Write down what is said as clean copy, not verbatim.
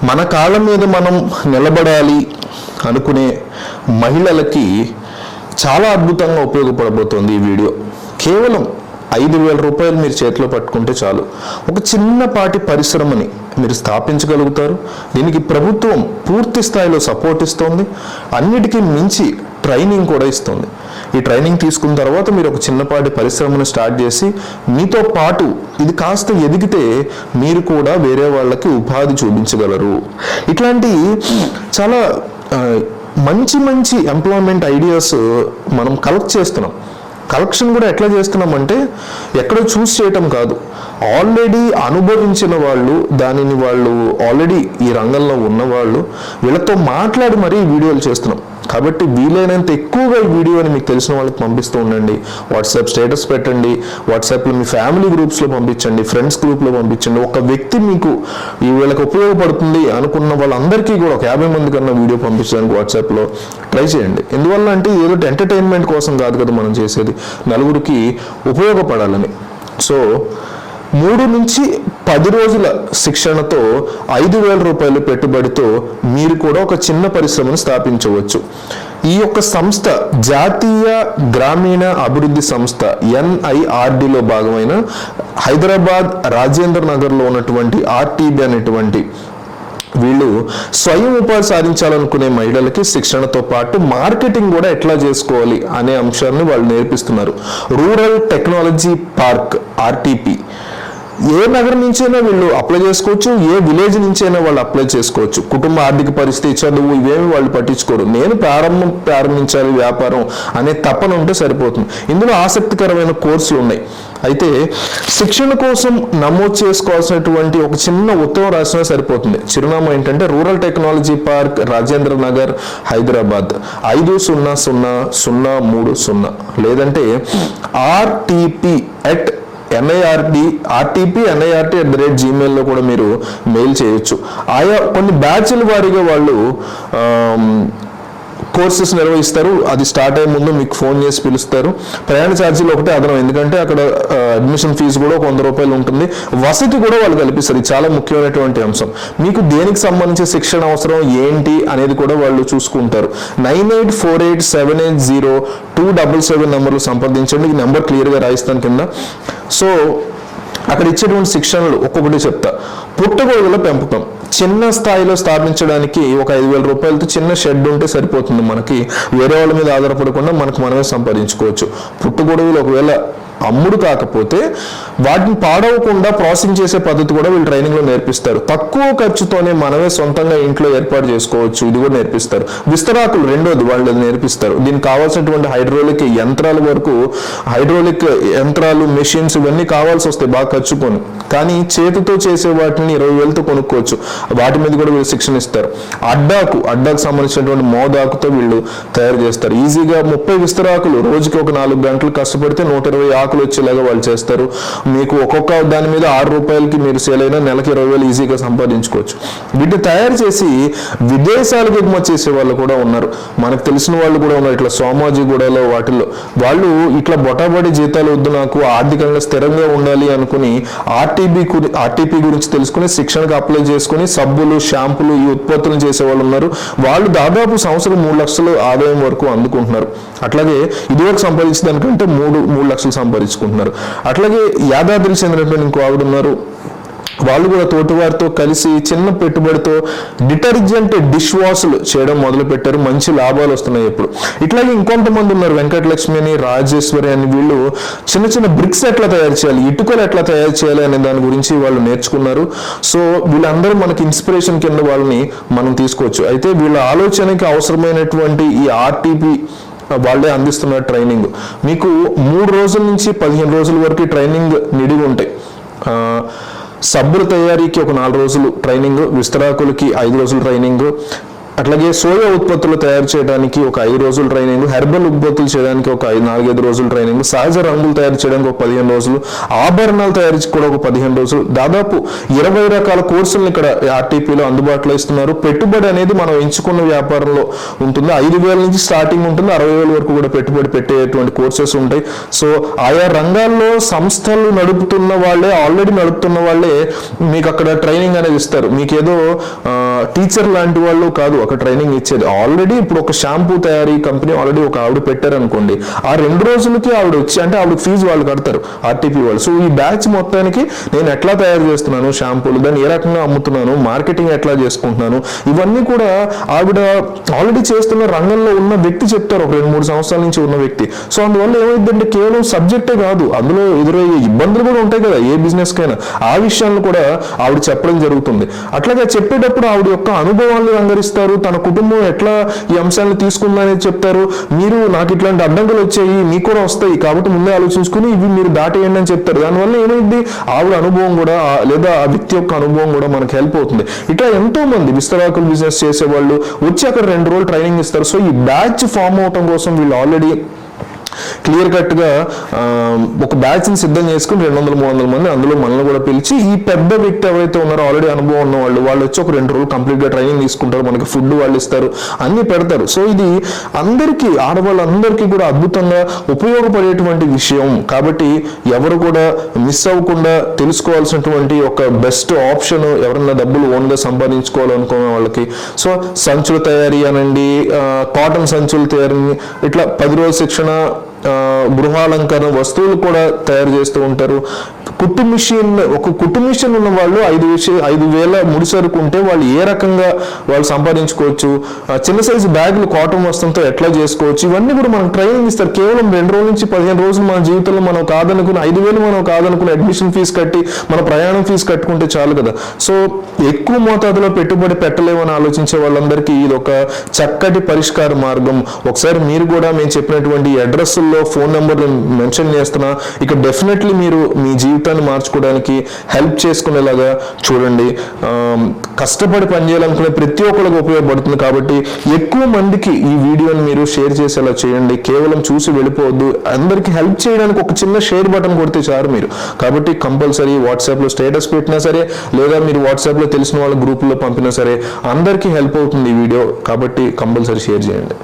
మన కాళ్ళ మీద మనం నిలబడాలి అనుకునే మహిళలకి చాలా అద్భుతంగా ఉపయోగపడబోతోంది ఈ వీడియో. కేవలం 5,000 రూపాయలు మీరు చేతిలో పట్టుకుంటే చాలు, ఒక చిన్నపాటి పరిశ్రమని మీరు స్థాపించగలుగుతారు. దీనికి ప్రభుత్వం పూర్తి స్థాయిలో సపోర్ట్ ఇస్తుంది, అన్నిటికీ మించి ట్రైనింగ్ కూడా ఇస్తుంది. ఈ ట్రైనింగ్ తీసుకున్న తర్వాత మీరు ఒక చిన్నపాటి పరిశ్రమను స్టార్ట్ చేసి మీతో పాటు ఇది కాస్త ఎదిగితే మీరు కూడా వేరే వాళ్ళకి ఉపాధి చూపించగలరు. ఇట్లాంటి చాలా మంచి మంచి ఎంప్లాయ్మెంట్ ఐడియాస్ మనం కలెక్ట్ చేస్తున్నాం. కలెక్షన్ కూడా ఎట్లా చేస్తున్నామంటే ఎక్కడో చూస్ చేయటం కాదు, ఆల్రెడీ అనుభవించిన వాళ్ళు, దానిని వాళ్ళు ఆల్రెడీ ఈ రంగంలో ఉన్నవాళ్ళు, వీళ్ళతో మాట్లాడి మరీ ఈ వీడియోలు చేస్తున్నాం. కాబట్టి వీలైనంత ఎక్కువగా ఈ వీడియోని మీకు తెలిసిన వాళ్ళకి పంపిస్తూ ఉండండి. వాట్సాప్ స్టేటస్ పెట్టండి, వాట్సాప్లో మీ ఫ్యామిలీ గ్రూప్స్లో పంపించండి, ఫ్రెండ్స్ గ్రూప్లో పంపించండి. ఒక వ్యక్తి మీకు ఈ వీళ్ళకి ఉపయోగపడుతుంది అనుకున్న వాళ్ళందరికీ కూడా ఒక 50 మంది కన్నా వీడియో పంపించడానికి వాట్సాప్లో ట్రై చేయండి. ఎందువల్ల అంటే ఏదో ఎంటర్టైన్మెంట్ కోసం కాదు కదా మనం చేసేది, నలుగురికి ఉపయోగపడాలని. సో 3 నుంచి 10 రోజుల శిక్షణతో 5,000 రూపాయలు పెట్టుబడితో మీరు కూడా ఒక చిన్న పరిశ్రమను స్థాపించవచ్చు. ఈ యొక్క సంస్థ జాతీయ గ్రామీణ అభివృద్ధి సంస్థ NIRDలో భాగమైన హైదరాబాద్ రాజేంద్ర నగర్లో ఉన్నటువంటి RTB అనేటువంటి వీళ్ళు స్వయం ఉపాధి సాధించాలనుకునే మహిళలకి శిక్షణతో పాటు మార్కెటింగ్ కూడా ఎట్లా చేసుకోవాలి అనే అంశాన్ని వాళ్ళు నేర్పిస్తున్నారు. రూరల్ టెక్నాలజీ పార్క్ RTP ఏ నగరం నుంచైనా వీళ్ళు అప్లై చేసుకోవచ్చు, ఏ విలేజ్ నుంచైనా వాళ్ళు అప్లై చేసుకోవచ్చు. కుటుంబ ఆర్థిక పరిస్థితి, చదువు ఇవేమి వాళ్ళు పట్టించుకోరు. నేను ప్రారంభించాలి వ్యాపారం అనే తపన ఉంటే సరిపోతుంది. ఇందులో ఆసక్తికరమైన కోర్సులు ఉన్నాయి. అయితే శిక్షణ కోసం నమోదు చేసుకోవాల్సినటువంటి ఒక చిన్న ఉత్తరం రాసినా సరిపోతుంది. చిరునామా ఏంటంటే rural technology park Rajendra Nagar Hyderabad 5000030, లేదంటే RTP@NIRT@gmail.com కూడా మీరు మెయిల్ చేయొచ్చు. ఆయా కొన్ని బ్యాచ్ల వారీగా వాళ్ళు కోర్సెస్ నిర్వహిస్తారు. అది స్టార్ట్ అయ్యే ముందు మీకు ఫోన్ చేసి పిలుస్తారు. ప్రయాణ ఛార్జీలు ఒకటే అదనం, ఎందుకంటే అక్కడ అడ్మిషన్ ఫీజు కూడా 100 రూపాయలు ఉంటుంది. వసతి కూడా వాళ్ళు కల్పిస్తారు. ఇది చాలా ముఖ్యమైనటువంటి అంశం. మీకు దేనికి సంబంధించి శిక్షణ అవసరం ఏంటి అనేది కూడా వాళ్ళు చూసుకుంటారు. 9848780277 నెంబర్లు సంప్రదించండి. ఈ నెంబర్ క్లియర్గా రాయిస్తాను కింద. సో అక్కడ ఇచ్చేటువంటి శిక్షణలు ఒక్కొక్కటి చెప్తా. పుట్టగొడుగుల పెంపకం చిన్న స్థాయిలో స్థాపించడానికి ఒక 5,000 రూపాయలతో చిన్న షెడ్ ఉంటే సరిపోతుంది. మనకి వేరే వాళ్ళ మీద ఆధారపడకుండా మనకు మనమే సంపాదించుకోవచ్చు. పుట్టగొడుగులు ఒకవేళ అమ్ముడు కాకపోతే వాటిని పాడవకుండా ప్రాసెసింగ్ చేసే పద్ధతి కూడా వీళ్ళు ట్రైనింగ్లో నేర్పిస్తారు. తక్కువ ఖర్చుతోనే మనమే సొంతంగా ఇంట్లో ఏర్పాటు చేసుకోవచ్చు, ఇది కూడా నేర్పిస్తారు. విస్తరాకులు రెండోది వాళ్ళు నేర్పిస్తారు. దీనికి కావాల్సినటువంటి హైడ్రోలిక్ యంత్రాల వరకు, హైడ్రోలిక్ యంత్రాలు, మెషిన్స్ ఇవన్నీ కావాల్సి వస్తాయి బాగా ఖర్చుకొని. కానీ చేతితో చేసే వాటిని 20,000తో కొనుక్కోవచ్చు. వాటి మీద కూడా వీళ్ళు శిక్షణ ఇస్తారు. అడ్డాకు సంబంధించినటువంటి మోదాకుతో వీళ్ళు తయారు చేస్తారు. ఈజీగా 30 విస్తరాకులు రోజుకి ఒక 4 గంటలు కష్టపడితే 120 ఆకులు వచ్చేలాగా వాళ్ళు చేస్తారు. మీకు ఒక్కొక్క దాని మీద 6 రూపాయలకి మీరు సేల్ అయినా నెలకి 20,000 ఈజీగా సంపాదించుకోవచ్చు. వీటిని తయారు చేసి విదేశాలకు ఎగుమతి చేసే వాళ్ళు కూడా ఉన్నారు. మనకు తెలిసిన వాళ్ళు కూడా ఉన్నారు. ఇట్లా సోమాజిగూడలో వాటిల్లో వాళ్ళు ఇట్లా బొటాబడి జీతాలు వద్దు, నాకు ఆర్థికంగా స్థిరంగా ఉండాలి అనుకుని RTP గురించి తెలుసుకుని శిక్షణకు అప్లై చేసుకుని సబ్బులు, షాంపులు ఈ ఉత్పత్తులు చేసే వాళ్ళు ఉన్నారు. వాళ్ళు దాదాపు సంవత్సరం 3 లక్షలు ఆదాయం వరకు అందుకుంటున్నారు. అట్లాగే ఇదివరకు సంపాదించిన దానికంటే 3 లక్షలు సంపాదించుకుంటున్నారు. అట్లాగే యాదాద్రికి చెందినటువంటి ఇంకో ఆవిడ ఉన్నారు. వాళ్ళు కూడా తోటివారితో కలిసి చిన్న పెట్టుబడితో డిటర్జెంట్ డిష్ వాష్లు చేయడం మొదలు పెట్టారు. మంచి లాభాలు వస్తున్నాయి ఇప్పుడు. ఇట్లాగే ఇంకొంతమంది ఉన్నారు, వెంకటలక్ష్మి అని, రాజేశ్వరి అని. వీళ్ళు చిన్న చిన్న బ్రిక్స్ ఎట్లా తయారు చేయాలి, ఇటుకలు ఎట్లా తయారు చేయాలి అనే దాని గురించి వాళ్ళు నేర్చుకున్నారు. సో వీళ్ళందరూ మనకి ఇన్స్పిరేషన్ కింద వాళ్ళని మనం తీసుకోవచ్చు. అయితే వీళ్ళ ఆలోచనకి అవసరమైనటువంటి ఈ RTP వాళ్ళే అందిస్తున్న ట్రైనింగ్ మీకు 3 రోజుల నుంచి 15 రోజుల వరకు ట్రైనింగ్ నిడిగి ఉంటాయి. సబ్బుల తయారీకి ఒక 4 రోజులు ట్రైనింగ్, విస్తరాకులకి 5 రోజులు ట్రైనింగ్, అట్లాగే సోయా ఉత్పత్తులు తయారు చేయడానికి ఒక 5 రోజుల ట్రైనింగ్, హెర్బల్ ఉత్పత్తులు చేయడానికి ఒక 4-5 రోజుల ట్రైనింగ్, సహజ రంగులు తయారు చేయడానికి ఒక 15 రోజులు, ఆభరణాలు తయారు కూడా ఒక 15 రోజులు, దాదాపు 20 రకాల కోర్సులను ఇక్కడ ఆర్టీపీలో అందుబాటులో ఇస్తున్నారు. పెట్టుబడి అనేది మనం ఎంచుకున్న వ్యాపారంలో ఉంటుంది. 5,000 నుంచి స్టార్టింగ్ ఉంటుంది, 60,000 వరకు కూడా పెట్టుబడి పెట్టేటువంటి కోర్సెస్ ఉంటాయి. సో ఆయా రంగాల్లో సంస్థలు నడుపుతున్న వాళ్ళే, ఆల్రెడీ నడుపుతున్న వాళ్ళే మీకు అక్కడ ట్రైనింగ్ అనేది ఇస్తారు. మీకు ఏదో టీచర్ లాంటి వాళ్ళు కాదు ఒక ట్రైనింగ్ ఇచ్చేది. ఆల్రెడీ ఇప్పుడు ఒక షాంపూ తయారీ కంపెనీ ఆల్రెడీ ఒక ఆవిడ పెట్టారనుకోండి, ఆ 2 రోజులకి ఆవిడ వచ్చి, అంటే ఆవిడ ఫీజు వాళ్ళు కడతారు ఆర్టీపీ వాళ్ళు. సో ఈ బ్యాచ్ మొత్తానికి నేను ఎట్లా తయారు చేస్తున్నాను షాంపూలు, దాన్ని ఏ రకంగా అమ్ముతున్నాను, మార్కెటింగ్ ఎట్లా చేసుకుంటున్నాను, ఇవన్నీ కూడా ఆవిడ ఆల్రెడీ చేస్తున్న రంగంలో ఉన్న వ్యక్తి చెప్తారు, ఒక 2-3 సంవత్సరాల నుంచి ఉన్న వ్యక్తి. సో అందువల్ల ఏమైందంటే కేవలం సబ్జెక్టే కాదు, అందులో ఎదురయ్యే ఇబ్బందులు కూడా ఉంటాయి కదా ఏ బిజినెస్ కైనా, ఆ విషయాలను కూడా ఆవిడ చెప్పడం జరుగుతుంది. అట్లాగే చెప్పేటప్పుడు ఆవిడ యొక్క అనుభవాలను రంగరిస్తారు, తన కుటుంబం ఎట్లా ఈ అంశాలను తీసుకుందనేది చెప్తారు. మీరు నాకు ఇట్లాంటి అడ్డంకులు వచ్చాయి, మీకు కూడా వస్తాయి, కాబట్టి ముందే ఆలోచించుకుని ఇవి మీరు దాటేయండి అని చెప్తారు. దానివల్ల ఏమైంది, ఆవిడ అనుభవం కూడా లేదా ఆ వ్యక్తి యొక్క అనుభవం కూడా మనకు హెల్ప్ అవుతుంది. ఇట్లా ఎంతో మంది విస్తరాకులు బిజినెస్ చేసే వాళ్ళు వచ్చి అక్కడ 2 రోజులు ట్రైనింగ్ ఇస్తారు. సో ఈ బ్యాచ్ ఫామ్ అవటం కోసం వీళ్ళు ఆల్రెడీ క్లియర్ కట్ గా ఒక బ్యాచ్ ని సిద్ధం చేసుకుని 200-300 మంది, అందులో మనల్ని కూడా పిలిచి ఈ పెద్ద వ్యక్తి ఎవరైతే ఉన్నారో ఆల్రెడీ అనుభవం ఉన్న వాళ్ళు వచ్చి ఒక 2 రోజులు కంప్లీట్ గా ట్రైనింగ్ తీసుకుంటారు, మనకి ఫుడ్ వాళ్ళు ఇస్తారు, అన్ని పెడతారు. సో ఇది అందరికీ, ఆడవాళ్ళందరికీ కూడా అద్భుతంగా ఉపయోగపడేటువంటి విషయం. కాబట్టి ఎవరు కూడా మిస్ అవ్వకుండా తెలుసుకోవాల్సినటువంటి ఒక బెస్ట్ ఆప్షన్, ఎవరన్నా డబ్బులు ఓన్ గా సంపాదించుకోవాలనుకునే వాళ్ళకి. సో సంచుల తయారీ అనండి, కాటన్ సంచుల తయారీ, ఇట్లా 10 రోజుల శిక్షణ, గృహాలంకరణ వస్తువులు కూడా తయారు చేస్తూ ఉంటారు. కుట్టు మిషన్ ఉన్న వాళ్ళు 5,000 ముడిసరుకు ఉంటే వాళ్ళు ఏ రకంగా వాళ్ళు సంపాదించుకోవచ్చు, చిన్న సైజు బ్యాగులు కాటన్ వస్తువులతో ఎట్లా చేసుకోవచ్చు, ఇవన్నీ కూడా మనకు ట్రైనింగ్ ఇస్తారు. కేవలం 2 రోజుల నుంచి 15 రోజులు మన జీవితంలో మనం కాదనుకుని 5,000 మనం కాదనుకుని అడ్మిషన్ ఫీజు కట్టి మన ప్రయాణం ఫీజు కట్టుకుంటే చాలు కదా. సో ఎక్కువ మోతాదులో పెట్టుబడి పెట్టలేమని ఆలోచించే వాళ్ళందరికీ ఇది ఒక చక్కటి పరిష్కార మార్గం. ఒకసారి మీరు కూడా మేము చెప్పినటువంటి అడ్రస్లో ఫోన్ నెంబర్ మెన్షన్ చేస్తున్నా, ఇక డెఫినెట్లీ మీరు మీ జీవితాన్ని మార్చుకోవడానికి హెల్ప్ చేసుకునేలాగా చూడండి. కష్టపడి పనిచేయాలనుకునే ప్రతి ఒక్కరికి ఉపయోగపడుతుంది. కాబట్టి ఎక్కువ మందికి ఈ వీడియోని మీరు షేర్ చేసేలా చేయండి. కేవలం చూసి వెళ్ళిపోవద్దు, అందరికీ హెల్ప్ చేయడానికి ఒక చిన్న షేర్ బటన్ కొడితే చాలు మీరు. కాబట్టి కంపల్సరీ వాట్సాప్లో స్టేటస్ పెట్టినా సరే, లేదా మీరు వాట్సాప్లో తెలిసిన వాళ్ళ గ్రూపుల్లో పంపినా సరే, అందరికీ హెల్ప్ అవుతుంది ఈ వీడియో. కాబట్టి కంపల్సరీ షేర్ చేయండి.